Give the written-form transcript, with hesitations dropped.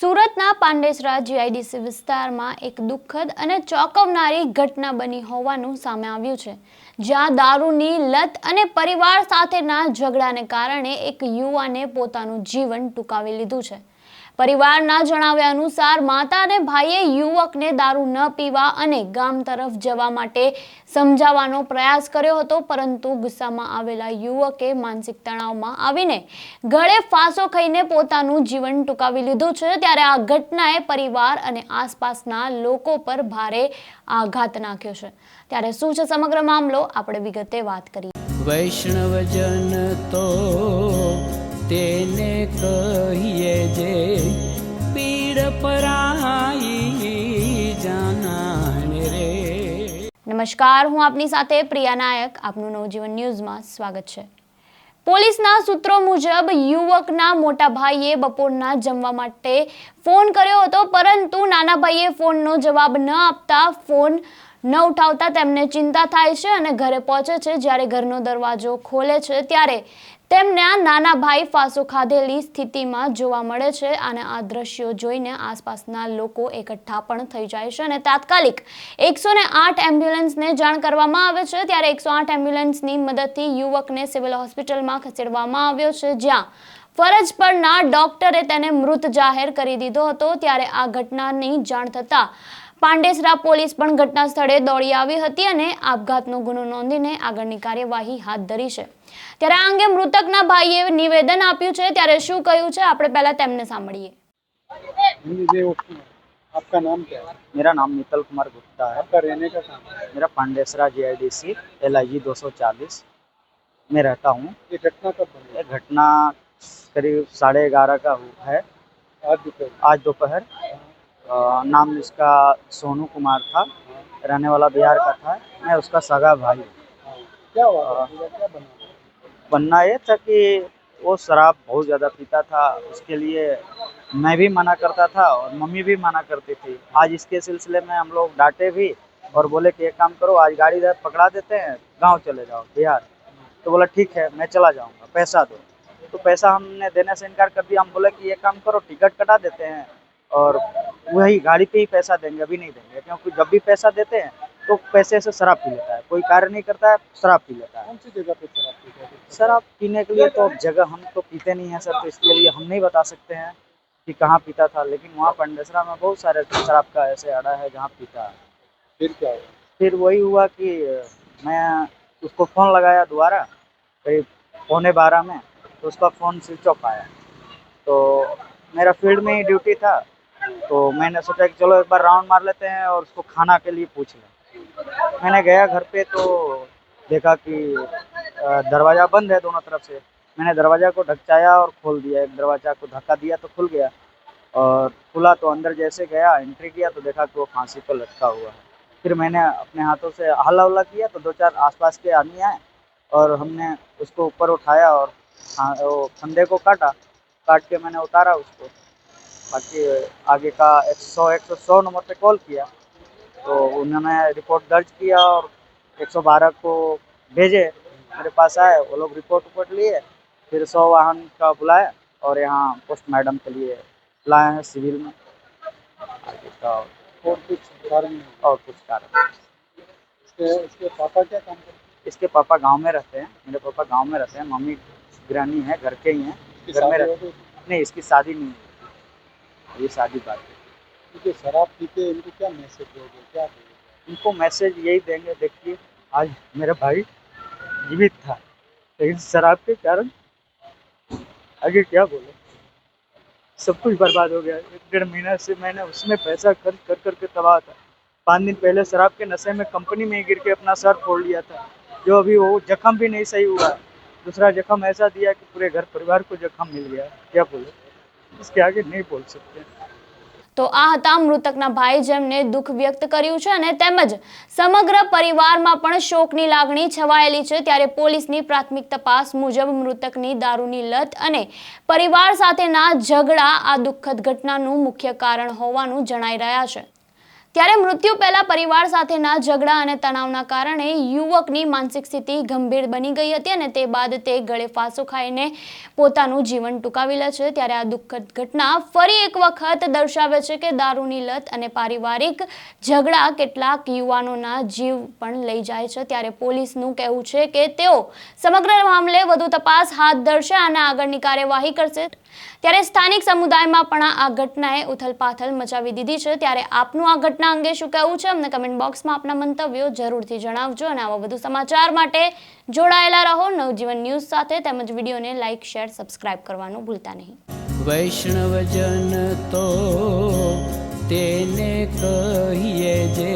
સુરતના પાંડેસરા જીઆઈડીસી વિસ્તારમાં એક દુઃખદ અને ચોંકાવનારી ઘટના બની હોવાનું સામે આવ્યું છે, જ્યાં દારૂની લત અને પરિવાર સાથેના ઝઘડાને કારણે એક યુવાને પોતાનું જીવન ટૂંકાવી લીધું છે। પરિવારના જણાવ્યા અનુસાર માતા અને ભાઈએ યુવકને દારૂ ન પીવા અને ગામ તરફ જવા માટે સમજાવવાનો પ્રયાસ કર્યો હતો, પરંતુ ગુસ્સામાં આવેલા યુવકે માનસિક તણાવમાં આવીને ગળે ફાંસો ખાઈને પોતાનું જીવન ટૂંકાવી લીધું છે। ત્યારે આ ઘટનાએ પરિવાર અને આસપાસના લોકો પર ભારે આઘાત નાખ્યો છે। ત્યારે શું છે સમગ્ર મામલો, આપણે વિગતે વાત કરીએ। વૈષ્ણવજન તો તેને કહીએ જે પીડ પરાઈ જાનાને રે। નમસ્કાર, હું આપની સાથે પ્રિયા નાયક, આપનું નવજીવન ન્યૂઝમાં સ્વાગત છે। પોલીસના સૂત્રો મુજબ યુવકના મોટા ભાઈએ બપોરના જમવા માટે ફોન કર્યો હતો, પરંતુ નાના ભાઈએ ફોનનો જવાબ ન આપતા ફોન ન ઉઠાવતા તેમને ચિંતા થાય છે અને ઘરે પહોંચે છે। જ્યારે ઘરનો દરવાજો ખોલે છે ત્યારે તેમના નાના ભાઈ ફાંસો ખાધેલી સ્થિતિમાં જોવા મળે છે અને આ દ્રશ્યો જોઈને આસપાસના લોકો એકઠા પણ થઈ જાય છે અને તાત્કાલિક 108 એમ્બ્યુલન્સને જાણ કરવામાં આવે છે। ત્યારે 108 એમ્બ્યુલન્સની મદદથી યુવકને સિવિલ હોસ્પિટલમાં ખસેડવામાં આવ્યો છે, જ્યાં ફરજ પરના ડોક્ટરે તેને મૃત જાહેર કરી દીધો હતો। ત્યારે આ ઘટનાની જાણ થતાં પાંડેસરા પોલીસ પણ ઘટના સ્થળે દોડી આવી હતી અને આપઘાતનો ગુનો નોંધીને આગળની કાર્યવાહી હાથ ધરી છે। ત્યારે આ અંગે મૃતકના ભાઈએ નિવેદન આપ્યું છે। ત્યારે શું કહ્યું છે, આપણે પહેલા તેમને સાંભળીએ। आपका नाम क्या है? मेरा नाम मित्तल कुमार गुप्ता है। आपका रहने का कहाँ है? मेरा पांडेसरा जीआईडीसी LIG 240 में रहता हूँ। ये घटना कब बनी? ये घटना करीब 11:30 का है, आज दोपहर। नाम इसका सोनू कुमार था, रहने वाला बिहार का था। मैं उसका सगा भाई हूँ। क्या हुआ? क्या बना? बनना ये था कि वो शराब बहुत ज़्यादा पीता था, उसके लिए मैं भी मना करता था और मम्मी भी मना करती थी। आज इसके सिलसिले में हम लोग डांटे भी और बोले कि एक काम करो, आज गाड़ी इधर पकड़ा देते हैं, गांव चले जाओ बिहार। तो बोला ठीक है, मैं चला जाऊंगा, पैसा दो। तो पैसा हमने देने से इनकार कर दिया। हम बोले कि एक काम करो, टिकट कटा देते हैं और वही गाड़ी पे ही पैसा देंगे, अभी नहीं देंगे, क्योंकि जब भी पैसा देते हैं तो पैसे से शराब पी लेता है। कोई कार्य नहीं करता है, शराब पी लेता है। कौन सी जगह पे शराब पीता है? शराब पीने के लिए तो अब जगह हम तो पीते नहीं हैं सर, तो इसके लिए हम नहीं बता सकते हैं कि कहाँ पीता था, लेकिन वहाँ पंडेसरा में बहुत सारे शराब का ऐसे अड्डा है जहाँ पीता है। फिर क्या हुआ? फिर वही हुआ कि मैं उसको फ़ोन लगाया दोबारा करीब 11:15 में, तो उसका फ़ोन स्विच ऑफ आया। तो मेरा फील्ड में ही ड्यूटी था, तो मैंने सोचा कि चलो एक बार राउंड मार लेते हैं और उसको खाना के लिए पूछ लें। मैंने गया घर पे तो देखा कि दरवाज़ा बंद है दोनों तरफ से। मैंने दरवाज़ा को ढकचाया और खोल दिया, एक दरवाज़ा को धक्का दिया तो खुल गया, और खुला तो अंदर जैसे गया, एंट्री किया तो देखा कि वो फांसी पर लटका हुआ है। फिर मैंने अपने हाथों से हल्ला उल्ला किया तो 2-4 आसपास के आदमी आए और हमने उसको ऊपर उठाया और वो फंदे को काट के मैंने उतारा उसको। बाकी आगे का 100 नंबर पे कॉल किया तो उन्होंने रिपोर्ट दर्ज किया और 112 को भेजे, मेरे पास आए, वो लोग रिपोर्ट लिए। फिर 100 वाहन का बुलाया और यहाँ पोस्टमार्टम के लिए लाए हैं सिविल में। आगे का और कुछ कारण नहीं? और कुछ कारण। इसके पापा क्या काम करते हैं? इसके पापा गांव में रहते हैं, मेरे पापा गांव में रहते हैं, मम्मी गृहिणी है, घर के ही हैं, इसकी घर में शादी हो रहते गई? नहीं, इसकी शादी नहीं हुई, ये शादी बात है। क्योंकि शराब पीते हैं, इनको क्या मैसेज दोगे, क्या दोगे? इनको मैसेज यही देंगे, देखिए आज मेरा भाई जीवित था, लेकिन शराब के कारण आगे क्या बोले, सब कुछ बर्बाद हो गया। 1-1.5 महीना से मैंने उसमें पैसा खर्च कर करके तबाह था। 5 दिन पहले शराब के नशे में कंपनी में गिर के अपना सर फोड़ लिया था, जो अभी वो जख्म भी नहीं सही हुआ। दूसरा जख्म ऐसा दिया कि पूरे घर परिवार को जख्म मिल गया। क्या बोले, इसके आगे नहीं बोल सकते। તો આ હતા મૃતકના ભાઈ, જેમને દુઃખ વ્યક્ત કર્યું છે અને તેમજ સમગ્ર પરિવારમાં પણ શોકની લાગણી છવાયેલી છે। ત્યારે પોલીસની પ્રાથમિક તપાસ મુજબ મૃતકની દારૂની લત અને પરિવાર સાથેના ઝઘડા આ દુઃખદ ઘટનાનું મુખ્ય કારણ હોવાનું જણાઈ રહ્યા છે। ત્યારે મૃત્યુ પહેલા પરિવાર સાથેના ઝઘડા અને તણાવના કારણે યુવકની માનસિક સ્થિતિ ગંભીર બની ગઈ હતી અને તે બાદ તે ગળે ફાંસો ખાઈને પોતાનું જીવન ટૂંકાવી લે છે। ત્યારે આ દુઃખદ ઘટના ફરી એક વખત દર્શાવે છે કે દારૂની લત અને પારિવારિક ઝઘડા કેટલાક યુવાનોના જીવ પણ લઈ જાય છે। ત્યારે પોલીસનું કહેવું છે કે તેઓ સમગ્ર મામલે વધુ તપાસ હાથ ધરશે અને આગળની કાર્યવાહી કરશે। ત્યારે સ્થાનિક સમુદાયમાં પણ આ ઘટનાએ ઉથલપાથલ મચાવી દીધી છે। ત્યારે આપનું આ ઘટના અંગે શું કહેવું છે અમને કમેન્ટ બોક્સમાં આપના મંતવ્યો જરૂરથી જણાવજો અને આવા વધુ સમાચાર માટે જોડાયેલા રહો નવજીવન ન્યૂઝ સાથે તેમજ વિડીયોને લાઇક શેર સબસ્ક્રાઇબ કરવાનું ભૂલતા નહીં। વૈષ્ણવજન તો તેને કહીએ જે